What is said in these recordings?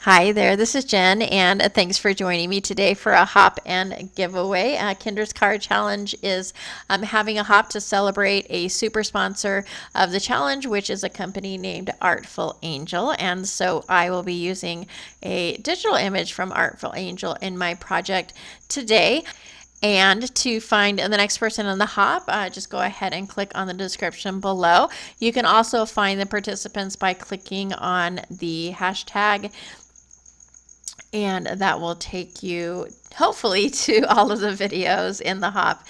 Hi there, this is Jen, and thanks for joining me today for a hop and giveaway. Kendra's Card Challenge is having a hop to celebrate a super sponsor of the challenge, which is a company named Artful Angel. And so I will be using a digital image from Artful Angel in my project today. And to find the next person on the hop, just go ahead and click on the description below. You can also find the participants by clicking on the hashtag, and that will take you hopefully to all of the videos in the hop.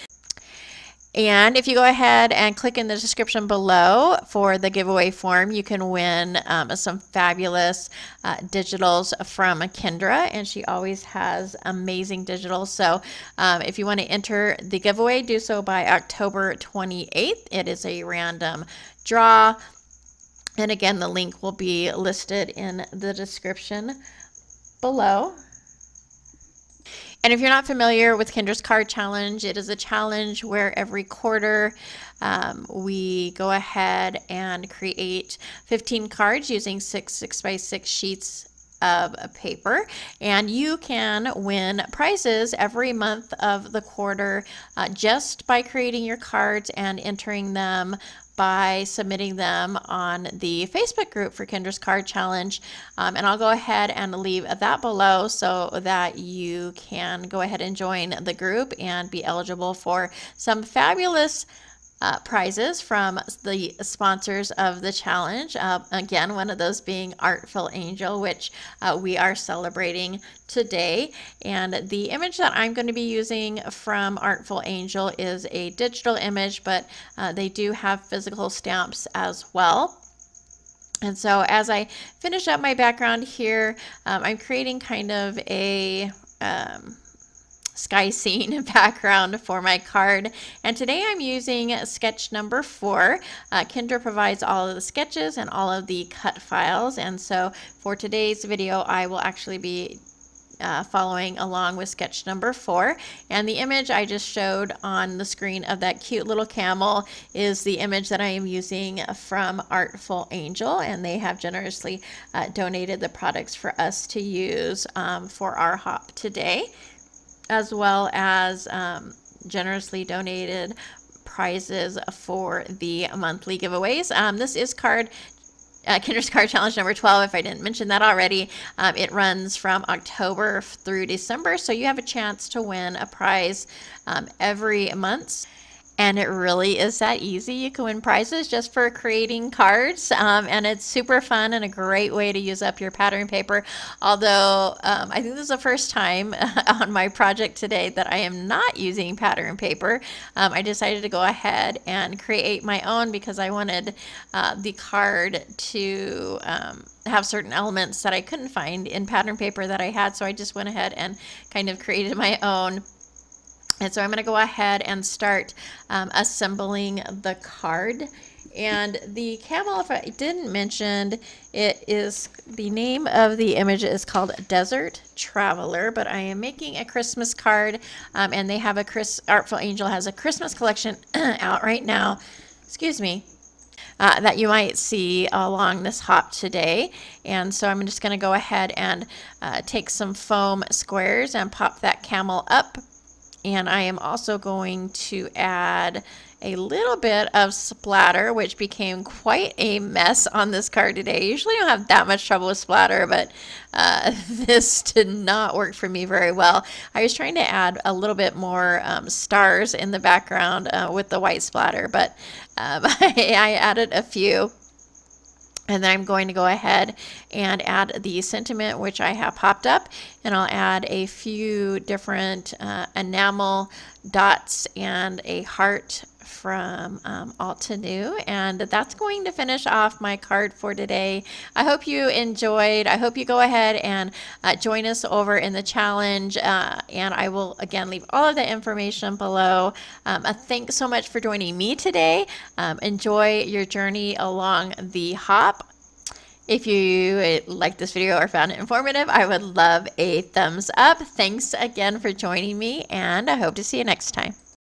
And if you go ahead and click in the description below for the giveaway form, you can win some fabulous digitals from Kendra, and she always has amazing digitals. So if you want to enter the giveaway, do so by October 28th. It is a random draw. And again, the link will be listed in the description below. And if you're not familiar with Kendra's Card Challenge, it is a challenge where every quarter we go ahead and create 15 cards using 6x6 sheets of paper, and you can win prizes every month of the quarter just by creating your cards and entering them by submitting them on the Facebook group for Kendra's Card Challenge. And I'll go ahead and leave that below so that you can go ahead and join the group and be eligible for some fabulous prizes from the sponsors of the challenge. Again, one of those being Artful Angel, which we are celebrating today. And the image that I'm going to be using from Artful Angel is a digital image, but they do have physical stamps as well. And so as I finish up my background here, I'm creating kind of a sky scene background for my card, and today I'm using sketch number 4. Kendra provides all of the sketches and all of the cut files, and so for today's video I will actually be following along with sketch number 4, and the image I just showed on the screen of that cute little camel is the image that I am using from Artful Angel, and they have generously donated the products for us to use for our hop today, as well as generously donated prizes for the monthly giveaways. This is Kendra's Card Challenge number 12, if I didn't mention that already. It runs from October through December, so you have a chance to win a prize every month. And it really is that easy. You can win prizes just for creating cards, and it's super fun and a great way to use up your pattern paper. Although I think this is the first time on my project today that I am not using pattern paper. I decided to go ahead and create my own because I wanted the card to have certain elements that I couldn't find in pattern paper that I had. So I just went ahead and kind of created my own. And so I'm going to go ahead and start assembling the card. And the camel, if I didn't mention, it is, the name of the image is called Desert Traveler, but I am making a Christmas card, and they have Artful Angel has a Christmas collection out right now, excuse me, that you might see along this hop today. And so I'm just going to go ahead and take some foam squares and pop that camel up. And I am also going to add a little bit of splatter, which became quite a mess on this card today. Usually I don't have that much trouble with splatter, but this did not work for me very well. I was trying to add a little bit more stars in the background with the white splatter, but I added a few. And then I'm going to go ahead and add the sentiment, which I have popped up, and I'll add a few different enamel dots and a heart from Alta New, and that's going to finish off my card for today. I hope you enjoyed. I hope you go ahead and join us over in the challenge, and I will again leave all of the information below. Thanks so much for joining me today. Enjoy your journey along the hop. If you liked this video or found it informative, I would love a thumbs up. Thanks again for joining me, and I hope to see you next time.